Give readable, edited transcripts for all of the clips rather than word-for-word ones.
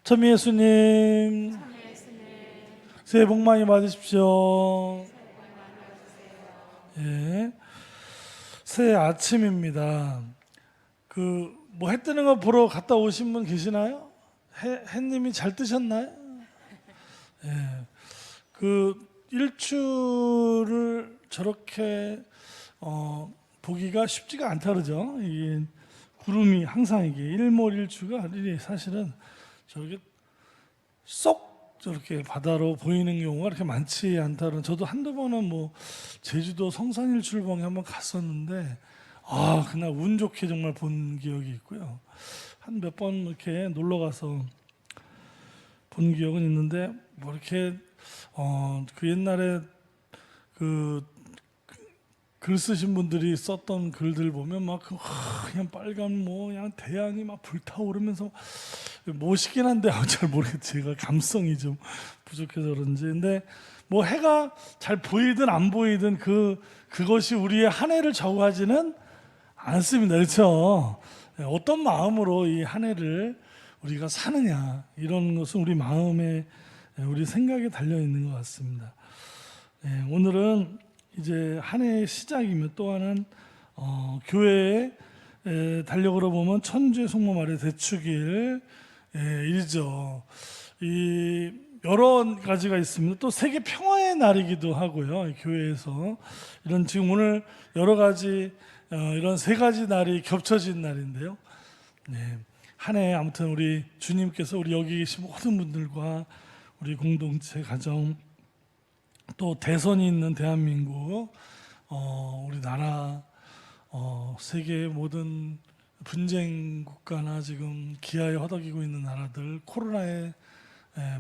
참 예수님, 새해 복 많이 받으십시오. 예, 새해 아침입니다. 뭐 해 뜨는 거 보러 갔다 오신 분 계시나요? 해님이 잘 뜨셨나요? 예, 일출을 저렇게 보기가 쉽지가 않다 그러죠. 이게 구름이 항상 이게 일몰일추가 사실은 저렇게 쏙 저렇게 바다로 보이는 경우가 그렇게 많지 않다는. 저도 한두 번은 뭐 제주도 성산일출봉에 한번 갔었는데 그날 운 좋게 정말 본 기억이 있고요. 한 몇 번 이렇게 놀러 가서 본 기억은 있는데 뭐 이렇게 그 옛날에 글 쓰신 분들이 썼던 글들 보면 막 그냥 빨간 그냥 태양이 막 불타오르면서 멋있긴 한데 잘 모르겠어요. 제가 감성이 좀 부족해서 그런지. 근데 뭐 해가 잘 보이든 안 보이든 그것이 우리의 한 해를 좌우하지는 않습니다. 그렇죠? 어떤 마음으로 이 한 해를 우리가 사느냐, 이런 것은 우리 마음에, 우리 생각에 달려 있는 것 같습니다. 오늘은 이제 한 해의 시작이며 또 하나는 교회의 달력으로 보면 천주의 성모 마리아 대축일 일이죠. 이 여러 가지가 있습니다. 또 세계 평화의 날이기도 하고요. 교회에서 이런 지금 오늘 여러 가지 이런 세 가지 날이 겹쳐진 날인데요. 한 해 아무튼 우리 주님께서 우리 여기 계신 모든 분들과 우리 공동체 가정, 또 대선이 있는 대한민국, 우리나라, 세계의 모든 분쟁 국가나 지금 기아에 허덕이고 있는 나라들, 코로나의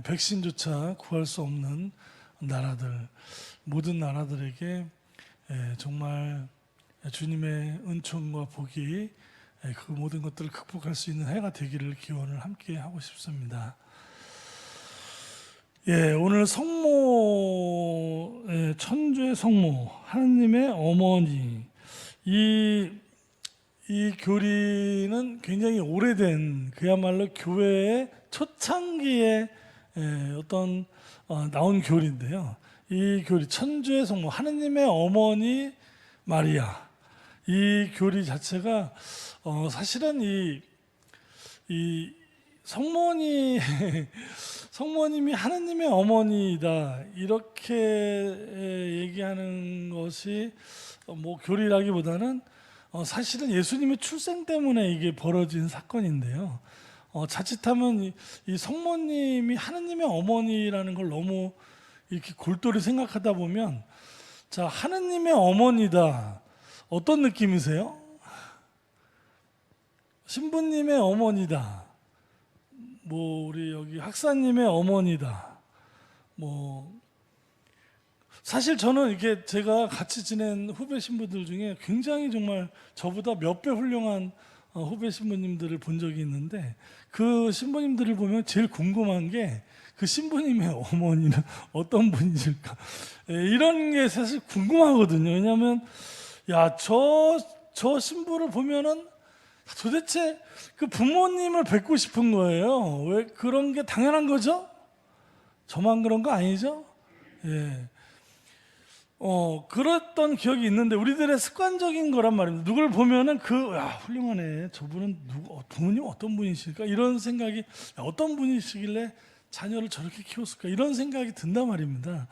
백신조차 구할 수 없는 나라들, 모든 나라들에게 정말 주님의 은총과 복이 그 모든 것들을 극복할 수 있는 해가 되기를 기원을 함께 하고 싶습니다. 오늘 성모, 천주의 성모, 하느님의 어머니, 이 교리는 굉장히 오래된, 그야말로 교회의 초창기에 나온 교리인데요. 이 교리, 천주의 성모, 하느님의 어머니 마리아, 이 교리 자체가 사실은 이 성모님이 하느님의 어머니다, 이렇게 얘기하는 것이 뭐 교리라기보다는 사실은 예수님의 출생 때문에 이게 벌어진 사건인데요. 자칫하면 이 성모님이 하느님의 어머니라는 걸 너무 이렇게 골똘히 생각하다 보면, 자, 하느님의 어머니다, 어떤 느낌이세요? 신부님의 어머니다, 뭐 우리 여기 학사님의 어머니다, 뭐 사실 저는 이렇게 제가 같이 지낸 후배 신부들 중에 굉장히 정말 저보다 몇 배 훌륭한 후배 신부님들을 본 적이 있는데, 그 신부님들을 보면 제일 궁금한 게 그 신부님의 어머니는 어떤 분이실까, 이런 게 사실 궁금하거든요. 왜냐하면 저 신부를 보면은 도대체 그 부모님을 뵙고 싶은 거예요. 왜 그런 게 당연한 거죠? 저만 그런 거 아니죠? 그랬던 기억이 있는데, 우리들의 습관적인 거란 말입니다. 누굴 보면은 훌륭하네. 저분은 부모님 어떤 분이실까? 이런 생각이, 어떤 분이시길래 자녀를 저렇게 키웠을까? 이런 생각이 든단 말입니다.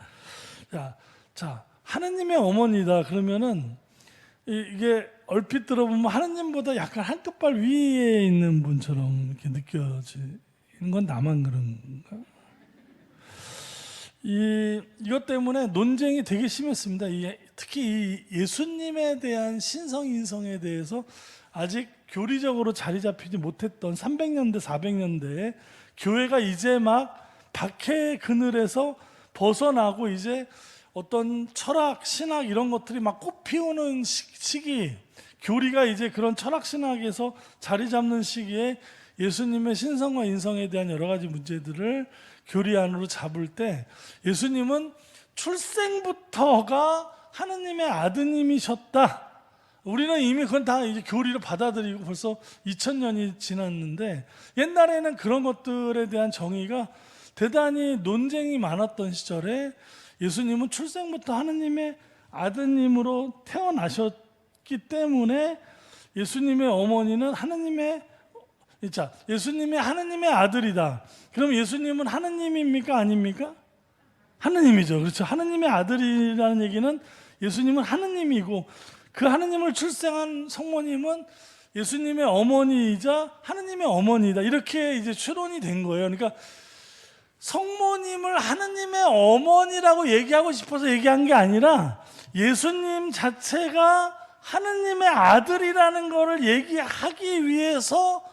자, 하느님의 어머니다 그러면은 이게 얼핏 들어보면 하느님보다 약간 한 끗발 위에 있는 분처럼 이렇게 느껴지는 건 나만 그런가? 이것 때문에 논쟁이 되게 심했습니다. 특히 이 예수님에 대한 신성 인성에 대해서 아직 교리적으로 자리 잡히지 못했던 300년대 400년대에 교회가 이제 막 박해의 그늘에서 벗어나고 이제 어떤 철학, 신학 이런 것들이 막 꽃피우는 시기, 교리가 이제 그런 철학, 신학에서 자리 잡는 시기에 예수님의 신성과 인성에 대한 여러 가지 문제들을 교리 안으로 잡을 때, 예수님은 출생부터가 하느님의 아드님이셨다, 우리는 이미 그건 다 이제 교리로 받아들이고 벌써 2000년이 지났는데, 옛날에는 그런 것들에 대한 정의가 대단히 논쟁이 많았던 시절에 예수님은 출생부터 하느님의 아드님으로 태어나셨기 때문에 예수님의 어머니는 예수님이 하느님의 아들이다. 그럼 예수님은 하느님입니까? 아닙니까? 하느님이죠. 그렇죠. 하느님의 아들이라는 얘기는 예수님은 하느님이고, 그 하느님을 출생한 성모님은 예수님의 어머니이자 하느님의 어머니다. 이렇게 이제 추론이 된 거예요. 그러니까 성모님을 하느님의 어머니라고 얘기하고 싶어서 얘기한 게 아니라 예수님 자체가 하느님의 아들이라는 것을 얘기하기 위해서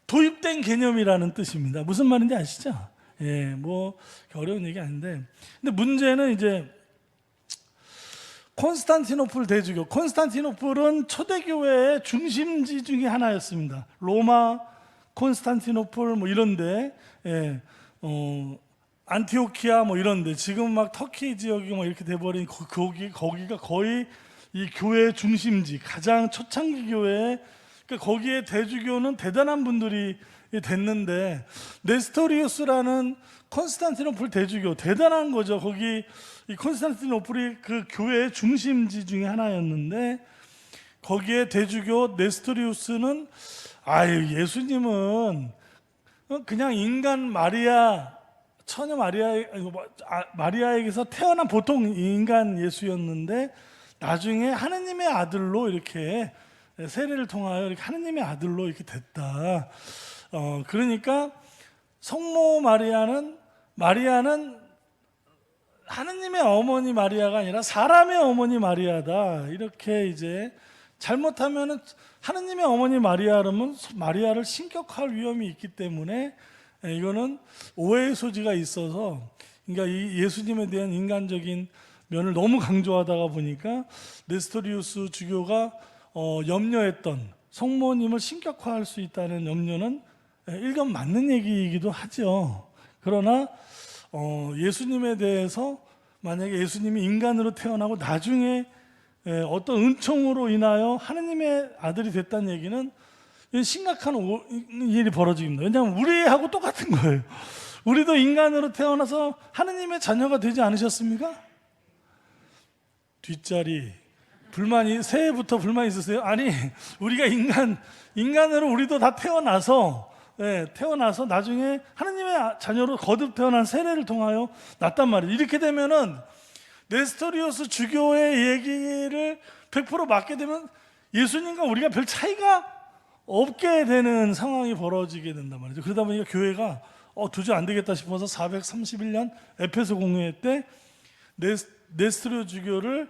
도입된 개념이라는 뜻입니다. 무슨 말인지 아시죠? 예, 뭐 어려운 얘기 아닌데, 근데 문제는 이제 콘스탄티노플 대주교. 콘스탄티노플은 초대교회의 중심지 중에 하나였습니다. 로마, 콘스탄티노플 뭐 이런데, 안티오키아 뭐 이런데, 지금 막 터키 지역이 뭐 이렇게 돼버린 거기가 거의 이 교회의 중심지, 가장 초창기 교회. 그러니까 거기에 대주교는 대단한 분들이 됐는데, 네스토리우스라는 콘스탄티노플 대주교, 대단한 거죠. 거기 이 콘스탄티노플이 그 교회의 중심지 중에 하나였는데, 거기에 대주교 네스토리우스는 예수님은 그냥 인간 마리아, 처녀 마리아에게서 태어난 보통 인간 예수였는데, 나중에 하느님의 아들로 이렇게 세례를 통하여 이렇게 하느님의 아들로 이렇게 됐다. 그러니까 성모 마리아는 하느님의 어머니 마리아가 아니라 사람의 어머니 마리아다. 이렇게 이제 잘못하면은 하느님의 어머니 마리아라면 마리아를 신격화할 위험이 있기 때문에 이거는 오해의 소지가 있어서, 그러니까 이 예수님에 대한 인간적인 면을 너무 강조하다가 보니까 네스토리우스 주교가 염려했던 성모님을 신격화할 수 있다는 염려는 일견 맞는 얘기이기도 하죠. 그러나 예수님에 대해서 만약에 예수님이 인간으로 태어나고 나중에 어떤 은총으로 인하여 하느님의 아들이 됐다는 얘기는 심각한 일이 벌어집니다. 왜냐하면 우리하고 똑같은 거예요. 우리도 인간으로 태어나서 하느님의 자녀가 되지 않으셨습니까? 뒷자리 새해부터 불만 있으세요? 아니, 우리가 인간으로 우리도 다 태어나서 나중에 하느님의 자녀로 거듭 태어난 세례를 통하여 났단 말이에요. 이렇게 되면은 네스토리우스 주교의 얘기를 100% 맞게 되면 예수님과 우리가 별 차이가 없게 되는 상황이 벌어지게 된단 말이죠. 그러다 보니까 교회가 도저히 안 되겠다 싶어서 431년 에페소 공회 때 네스토리우스 주교를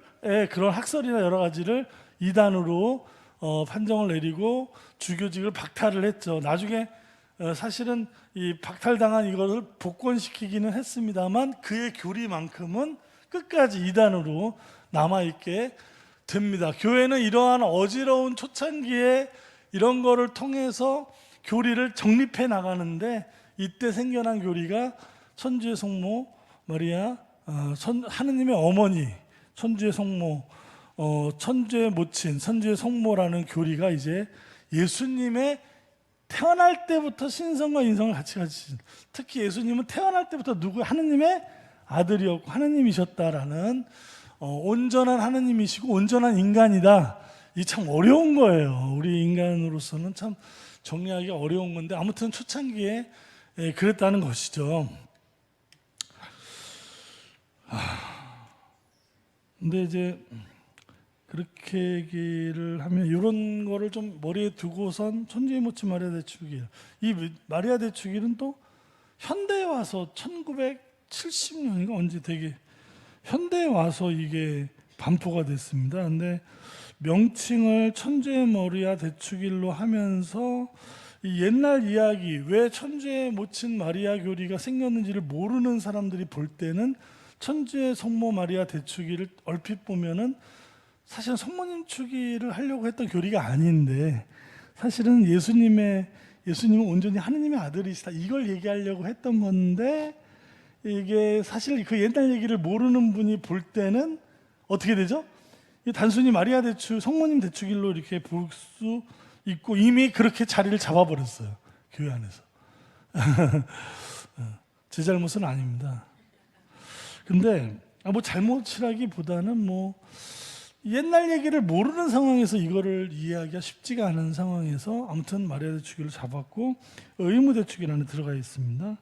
그런 학설이나 여러 가지를 이단으로 판정을 내리고 주교직을 박탈을 했죠. 나중에 사실은 이 박탈당한 이거를 복권시키기는 했습니다만, 그의 교리만큼은 끝까지 이단으로 남아있게 됩니다. 교회는 이러한 어지러운 초창기에 이런 거를 통해서 교리를 정립해 나가는데, 이때 생겨난 교리가 천주의 성모 마리아, 하느님의 어머니, 천주의 성모, 천주의 모친, 천주의 성모라는 교리가 이제 예수님의 태어날 때부터 신성과 인성을 같이 가지신, 특히 예수님은 태어날 때부터 하느님의 아들이었고 하느님이셨다라는 온전한 하느님이시고 온전한 인간이다. 이 참 어려운 거예요. 우리 인간으로서는 참 정리하기가 어려운 건데, 아무튼 초창기에 그랬다는 것이죠. 근데 이제 그렇게 얘기를 하면 이런 거를 좀 머리에 두고선 천주의 모친 마리아 대축일, 이 마리아 대축일은 또 현대에 와서 1970년인가 언제 되게 현대에 와서 이게 반포가 됐습니다. 근데 명칭을 천주의 마리아 대축일로 하면서 이 옛날 이야기, 왜 천주의 모친 마리아 교리가 생겼는지를 모르는 사람들이 볼 때는 천주의 성모 마리아 대축일을 얼핏 보면은 사실은 성모님 축일을 하려고 했던 교리가 아닌데, 사실은 예수님은 온전히 하느님의 아들이시다, 이걸 얘기하려고 했던 건데, 이게 사실 그 옛날 얘기를 모르는 분이 볼 때는 어떻게 되죠? 이 단순히 마리아 대축, 성모님 대축일로 이렇게 볼 수 있고 이미 그렇게 자리를 잡아버렸어요. 교회 안에서. 제 잘못은 아닙니다. 근데 뭐 잘못이라기보다는 뭐 옛날 얘기를 모르는 상황에서 이거를 이해하기가 쉽지가 않은 상황에서 아무튼 마리아 대축일을 잡았고 의무 대축일 안에 들어가 있습니다.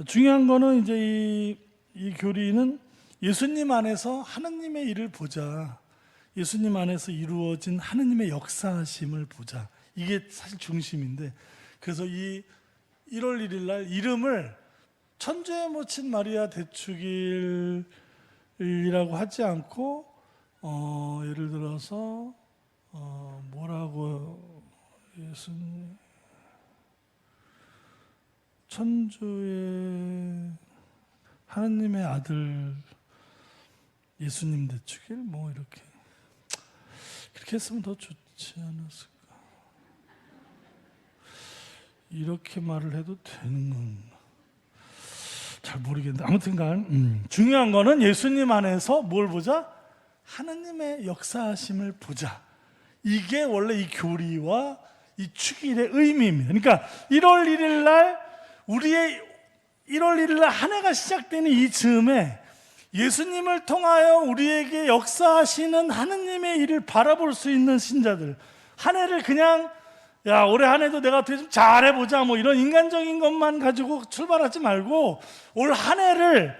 중요한 거는 이제 이 교리는 예수님 안에서 하느님의 일을 보자. 예수님 안에서 이루어진 하느님의 역사하심을 보자. 이게 사실 중심인데, 그래서 이 1월 1일 날 이름을 천주의 모친 마리아 대축일이라고 하지 않고 예를 들어서 뭐라고 예수님 천주의 하느님의 아들 예수님 대축일 뭐 이렇게 그렇게 했으면 더 좋지 않았을까? 이렇게 말을 해도 되는 건가? 잘 모르겠는데 아무튼간 중요한 거는 예수님 안에서 뭘 보자? 하느님의 역사하심을 보자. 이게 원래 이 교리와 이 축일의 의미입니다. 그러니까 1월 1일 날 우리의 1월 1일 날 한 해가 시작되는 이 즈음에 예수님을 통하여 우리에게 역사하시는 하느님의 일을 바라볼 수 있는 신자들, 한 해를 그냥 야 올해 한 해도 내가 어떻게 좀 잘해보자 뭐 이런 인간적인 것만 가지고 출발하지 말고 올 한 해를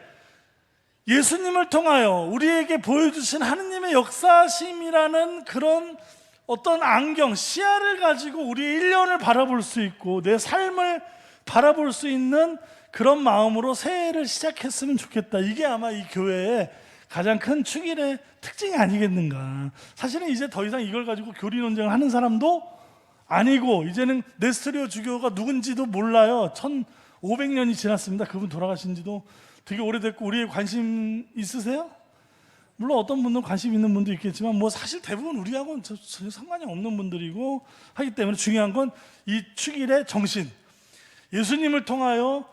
예수님을 통하여 우리에게 보여주신 하느님의 역사심이라는 그런 어떤 안경, 시야를 가지고 우리의 1년을 바라볼 수 있고 내 삶을 바라볼 수 있는 그런 마음으로 새해를 시작했으면 좋겠다. 이게 아마 이 교회의 가장 큰 축일의 특징이 아니겠는가. 사실은 이제 더 이상 이걸 가지고 교리 논쟁을 하는 사람도 아니고 이제는 네스토리오 주교가 누군지도 몰라요. 1500년이 지났습니다. 그분 돌아가신 지도 되게 오래됐고 우리의 관심 있으세요? 물론 어떤 분들은 관심 있는 분도 있겠지만 뭐 사실 대부분 우리하고는 전혀 상관이 없는 분들이고 하기 때문에 중요한 건 이 축일의 정신, 예수님을 통하여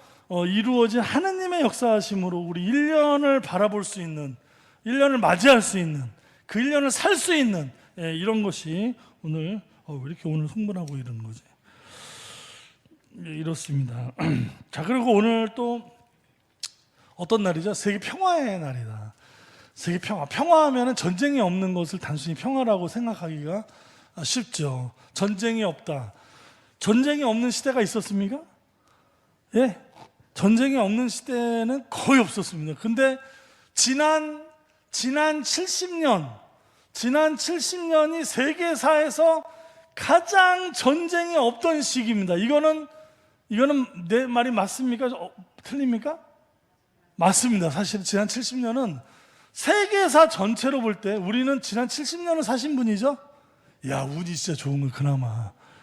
이루어진 하느님의 역사하심으로 우리 1년을 바라볼 수 있는, 1년을 맞이할 수 있는, 그 1년을 살 수 있는 이런 것이 오늘 왜 이렇게 오늘 흥분하고 이러는 거지? 이렇습니다. 자, 그리고 오늘 또 어떤 날이죠? 세계 평화의 날이다. 세계 평화. 평화하면 전쟁이 없는 것을 단순히 평화라고 생각하기가 쉽죠. 전쟁이 없다. 전쟁이 없는 시대가 있었습니까? 예. 전쟁이 없는 시대는 거의 없었습니다. 근데 지난 70년이 세계사에서 가장 전쟁이 없던 시기입니다. 이거는 내 말이 맞습니까? 틀립니까? 맞습니다. 사실 지난 70년은 세계사 전체로 볼 때 우리는 지난 70년을 사신 분이죠? 야, 운이 진짜 좋은 거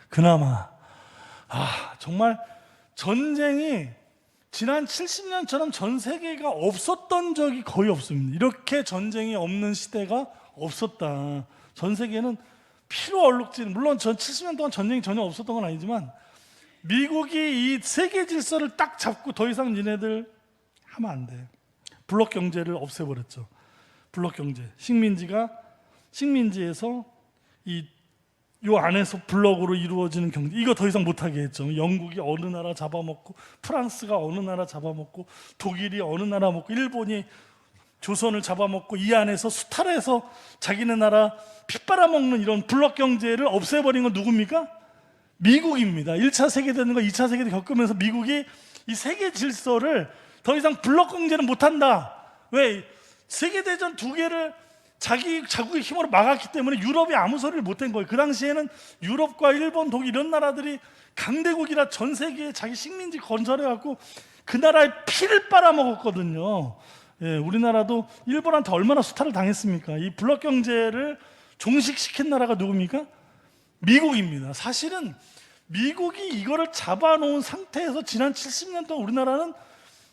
그나마 정말 전쟁이 지난 70년처럼 전 세계가 없었던 적이 거의 없습니다. 이렇게 전쟁이 없는 시대가 없었다. 전 세계는 피로 얼룩진, 물론 전 70년 동안 전쟁이 전혀 없었던 건 아니지만 미국이 이 세계 질서를 딱 잡고 더 이상 니네들 하면 안 돼. 블록 경제를 없애버렸죠. 블록 경제. 식민지에서 요 안에서 블록으로 이루어지는 경제, 이거 더 이상 못하게 했죠. 영국이 어느 나라 잡아먹고, 프랑스가 어느 나라 잡아먹고, 독일이 어느 나라 먹고, 일본이 조선을 잡아먹고, 이 안에서 수탈해서 자기네 나라 핏 빨아먹는 이런 블록 경제를 없애버린 건 누굽니까? 미국입니다. 1차 세계대전과 2차 세계대전 겪으면서 미국이 이 세계 질서를 더 이상 블록 경제는 못한다. 왜? 세계대전 두 개를 자국의 힘으로 막았기 때문에 유럽이 아무 소리를 못한 거예요. 그 당시에는 유럽과 일본, 독일 이런 나라들이 강대국이라 전 세계에 자기 식민지 건설해갖고 그 나라의 피를 빨아먹었거든요. 예, 우리나라도 일본한테 얼마나 수탈을 당했습니까? 이 블록 경제를 종식시킨 나라가 누굽니까? 미국입니다. 사실은 미국이 이거를 잡아놓은 상태에서 지난 70년 동안 우리나라는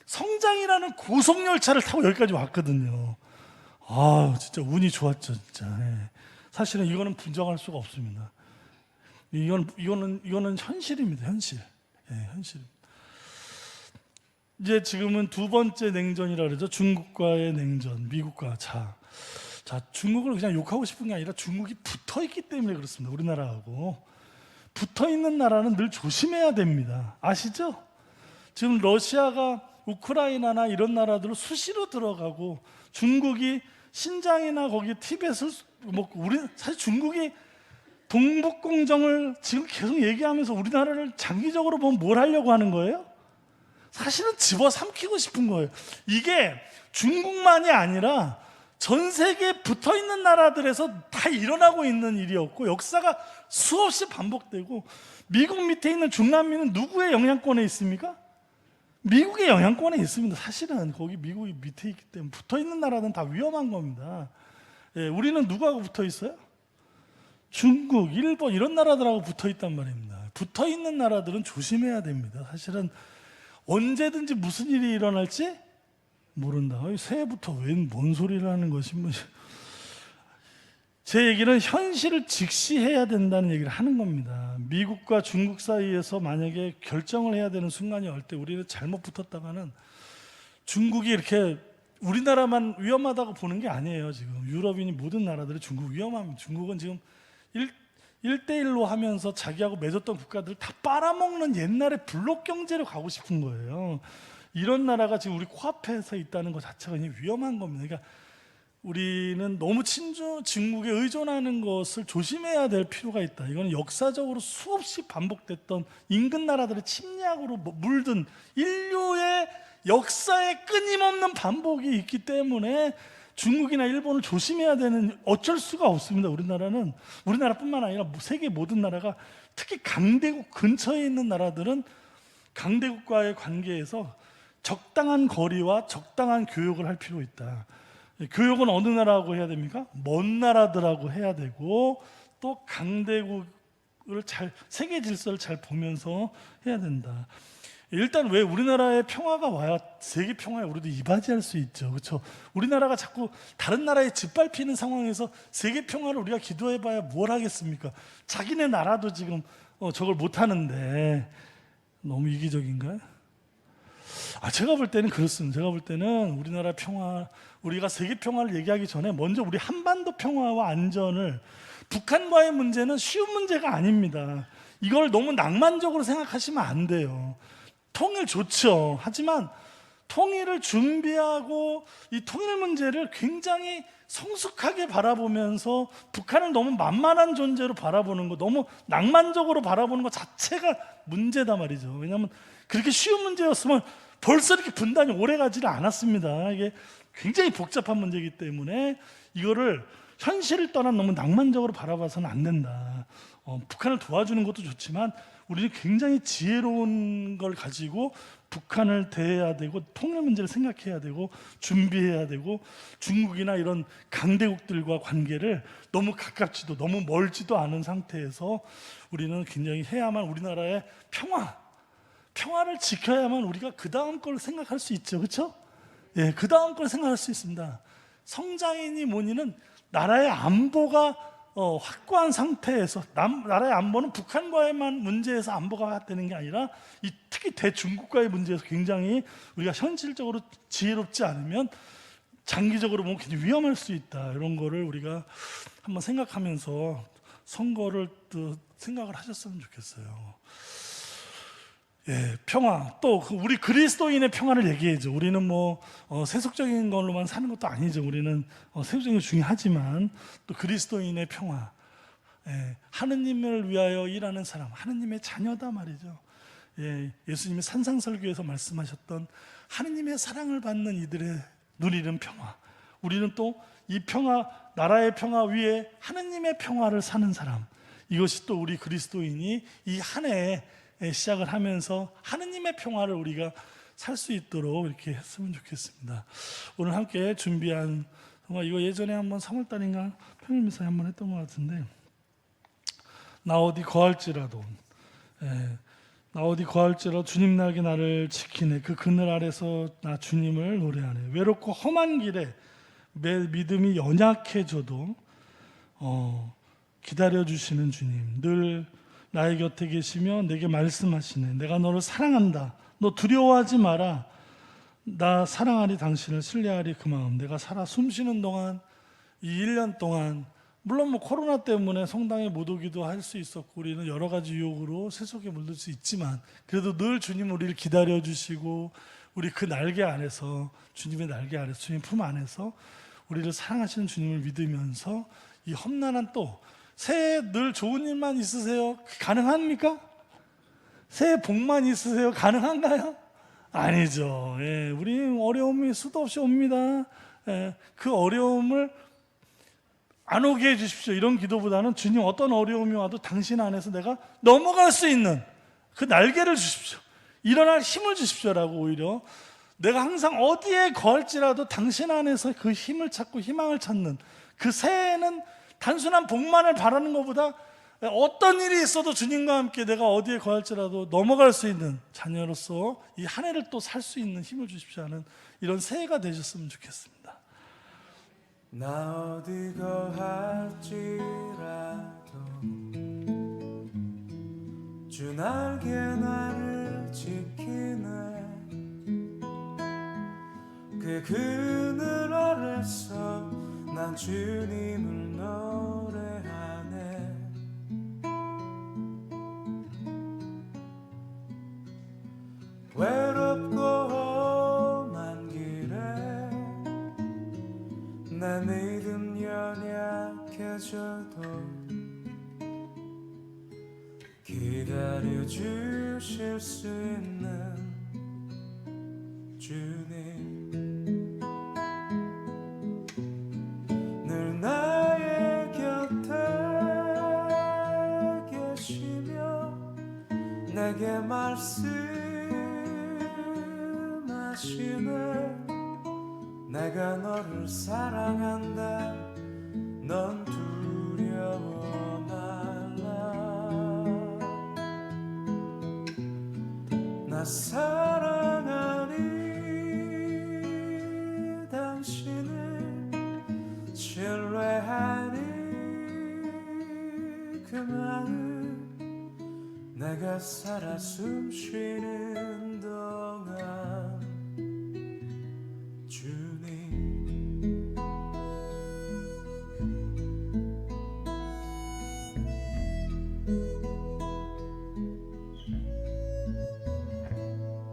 성장이라는 고속열차를 타고 여기까지 왔거든요. 진짜 운이 좋았죠, 진짜. 예. 사실은 이거는 분정할 수가 없습니다. 이거는 현실입니다, 현실. 예, 현실. 이제 지금은 두 번째 냉전이라 그러죠. 중국과의 냉전, 미국과. 자, 자, 중국을 그냥 욕하고 싶은 게 아니라 중국이 붙어 있기 때문에 그렇습니다. 우리나라하고 붙어 있는 나라는 늘 조심해야 됩니다. 아시죠? 지금 러시아가 우크라이나나 이런 나라들로 수시로 들어가고, 중국이 신장이나 거기 티벳을 우리 사실 중국이 동북공정을 지금 계속 얘기하면서 우리나라를 장기적으로 보면 뭘 하려고 하는 거예요? 사실은 집어삼키고 싶은 거예요. 이게 중국만이 아니라 전 세계에 붙어 있는 나라들에서 다 일어나고 있는 일이었고, 역사가 수없이 반복되고, 미국 밑에 있는 중남미는 누구의 영향권에 있습니까? 미국의 영향권에 있습니다. 사실은 거기 미국이 밑에 있기 때문에 붙어 있는 나라는 다 위험한 겁니다. 예, 우리는 누구하고 붙어 있어요? 중국, 일본 이런 나라들하고 붙어 있단 말입니다. 붙어 있는 나라들은 조심해야 됩니다. 사실은 언제든지 무슨 일이 일어날지 모른다. 새해부터 웬 뭔 소리를 하는 것이 제 얘기는 현실을 직시해야 된다는 얘기를 하는 겁니다. 미국과 중국 사이에서 만약에 결정을 해야 되는 순간이 올 때 우리는 잘못 붙었다가는 중국이 이렇게 우리나라만 위험하다고 보는 게 아니에요. 지금 유럽인이 모든 나라들이 중국 위험합니다. 중국은 지금 1대1로 하면서 자기하고 맺었던 국가들을 다 빨아먹는 옛날의 블록 경제로 가고 싶은 거예요. 이런 나라가 지금 우리 코앞에서 있다는 것 자체가 위험한 겁니다. 그러니까 우리는 너무 중국에 의존하는 것을 조심해야 될 필요가 있다. 이거는 역사적으로 수없이 반복됐던 인근 나라들의 침략으로 물든 인류의 역사의 끊임없는 반복이 있기 때문에 중국이나 일본을 조심해야 되는, 어쩔 수가 없습니다. 우리나라뿐만 아니라 세계 모든 나라가, 특히 강대국 근처에 있는 나라들은 강대국과의 관계에서 적당한 거리와 적당한 교육을 할 필요가 있다. 교육은 어느 나라하고 해야 됩니까? 먼 나라들하고 해야 되고, 또 강대국을 세계 질서를 잘 보면서 해야 된다. 일단 왜 우리나라의 평화가 와야 세계 평화에 우리도 이바지할 수 있죠. 그렇죠? 우리나라가 자꾸 다른 나라에 짓밟히는 상황에서 세계 평화를 우리가 기도해봐야 뭘 하겠습니까? 자기네 나라도 지금 저걸 못하는데 너무 이기적인가요? 제가 볼 때는 그렇습니다. 제가 볼 때는 우리나라 평화, 우리가 세계 평화를 얘기하기 전에 먼저 우리 한반도 평화와 안전을, 북한과의 문제는 쉬운 문제가 아닙니다. 이걸 너무 낭만적으로 생각하시면 안 돼요. 통일 좋죠. 하지만 통일을 준비하고 이 통일 문제를 굉장히 성숙하게 바라보면서 북한을 너무 만만한 존재로 바라보는 거, 너무 낭만적으로 바라보는 것 자체가 문제다 말이죠. 왜냐하면 그렇게 쉬운 문제였으면 벌써 이렇게 분단이 오래 가지를 않았습니다. 이게 굉장히 복잡한 문제이기 때문에 이거를 현실을 떠난 너무 낭만적으로 바라봐서는 안 된다. 북한을 도와주는 것도 좋지만 우리는 굉장히 지혜로운 걸 가지고 북한을 대해야 되고, 통일 문제를 생각해야 되고, 준비해야 되고, 중국이나 이런 강대국들과 관계를 너무 가깝지도 너무 멀지도 않은 상태에서 우리는 굉장히 해야만, 우리나라의 평화를 지켜야만 우리가 그 다음 걸 생각할 수 있죠. 그렇죠? 예, 그 다음 걸 생각할 수 있습니다. 성장이니 뭐니는 나라의 안보가 확고한 상태에서, 나라의 안보는 북한과의만 문제에서 안보가 되는 게 아니라 특히 대중국과의 문제에서 굉장히 우리가 현실적으로 지혜롭지 않으면 장기적으로 보면 굉장히 위험할 수 있다. 이런 거를 우리가 한번 생각하면서 선거를 또 생각을 하셨으면 좋겠어요. 예, 평화. 또 우리 그리스도인의 평화를 얘기해죠. 우리는 세속적인 걸로만 사는 것도 아니죠. 우리는 세속적인 게 중요하지만 또 그리스도인의 평화. 예, 하느님을 위하여 일하는 사람, 하느님의 자녀다 말이죠. 예, 예수님이 산상설교에서 말씀하셨던 하느님의 사랑을 받는 이들의 누리는 평화. 우리는 또 이 평화, 나라의 평화 위에 하느님의 평화를 사는 사람. 이것이 또 우리 그리스도인이 이 한 해에 시작을 하면서 하느님의 평화를 우리가 살 수 있도록 이렇게 했으면 좋겠습니다. 오늘 함께 준비한 이거 예전에 한번 3월달인가 평일미사에 한번 했던 것 같은데, 나 어디 거할지라도, 나 어디 거할지라도 주님 나에게 나를 지키네. 그 그늘 아래서 나 주님을 노래하네. 외롭고 험한 길에 내 믿음이 연약해져도 기다려주시는 주님, 늘 나의 곁에 계시며 내게 말씀하시네. 내가 너를 사랑한다. 너 두려워하지 마라. 나 사랑하리, 당신을 신뢰하리. 그 마음, 내가 살아 숨쉬는 동안 이 1년 동안 물론 뭐 코로나 때문에 성당에 못 오기도 할 수 있었고 우리는 여러 가지 유혹으로 세속에 물들 수 있지만 그래도 늘 주님 우리를 기다려 주시고 우리 그 날개 안에서 주님의 날개 안에서 주님 품 안에서 우리를 사랑하시는 주님을 믿으면서 이 험난한 또 새해 늘 좋은 일만 있으세요? 가능합니까? 새해 복만 있으세요? 가능한가요? 아니죠. 예, 우리 어려움이 수도 없이 옵니다. 예, 그 어려움을 안 오게 해주십시오. 이런 기도보다는 주님 어떤 어려움이 와도 당신 안에서 내가 넘어갈 수 있는 그 날개를 주십시오. 일어날 힘을 주십시오라고 오히려 내가 항상 어디에 거할지라도 당신 안에서 그 힘을 찾고 희망을 찾는 그 새해에는 단순한 복만을 바라는 것보다 어떤 일이 있어도 주님과 함께 내가 어디에 거할지라도 넘어갈 수 있는 자녀로서 이 한 해를 또 살 수 있는 힘을 주십시오 하는 이런 새해가 되셨으면 좋겠습니다. 나 어디 거할지라도 주 날개 나를 지키네 그 그늘 아래서 난 주님을 노래하네 외롭고 험한 길에 내 믿음 연약해져도 기다려 주실 수 있는 주님 늘 나의 곁에 계시며 내게 말씀하시네 내가 너를 사랑한다 넌 두려워 말라 나 사랑하니 당신을 신뢰하니 그 마음 내가 살아 숨쉬는 동안 주님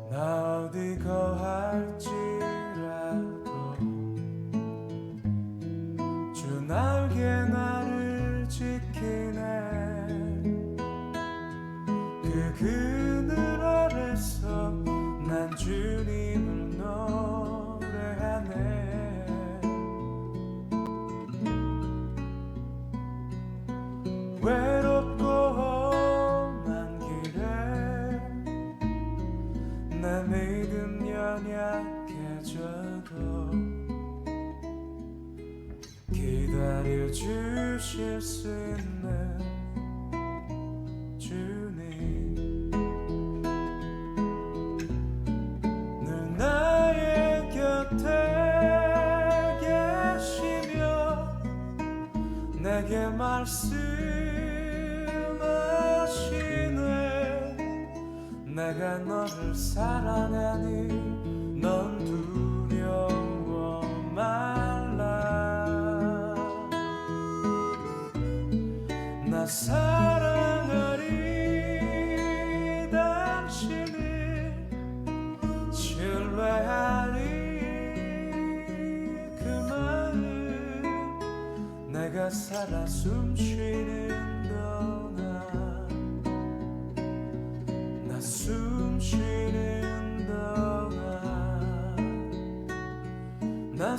나 어디 거할지라도 주 날개 나를 지키네 그 그늘 아래서 난 주님을 노래하네 외롭고 험한 길에 내 믿음 연약해져도 기다려 주실 수 있는 주님 늘 나의 곁에 계시며 내게 말씀하시네 내가 너를 사랑하니 넌 두려워 말라 나 사랑하니 당신을 신뢰하니 그 마음 내가 살아 숨쉬는 동안 나 숨쉬는 동안 나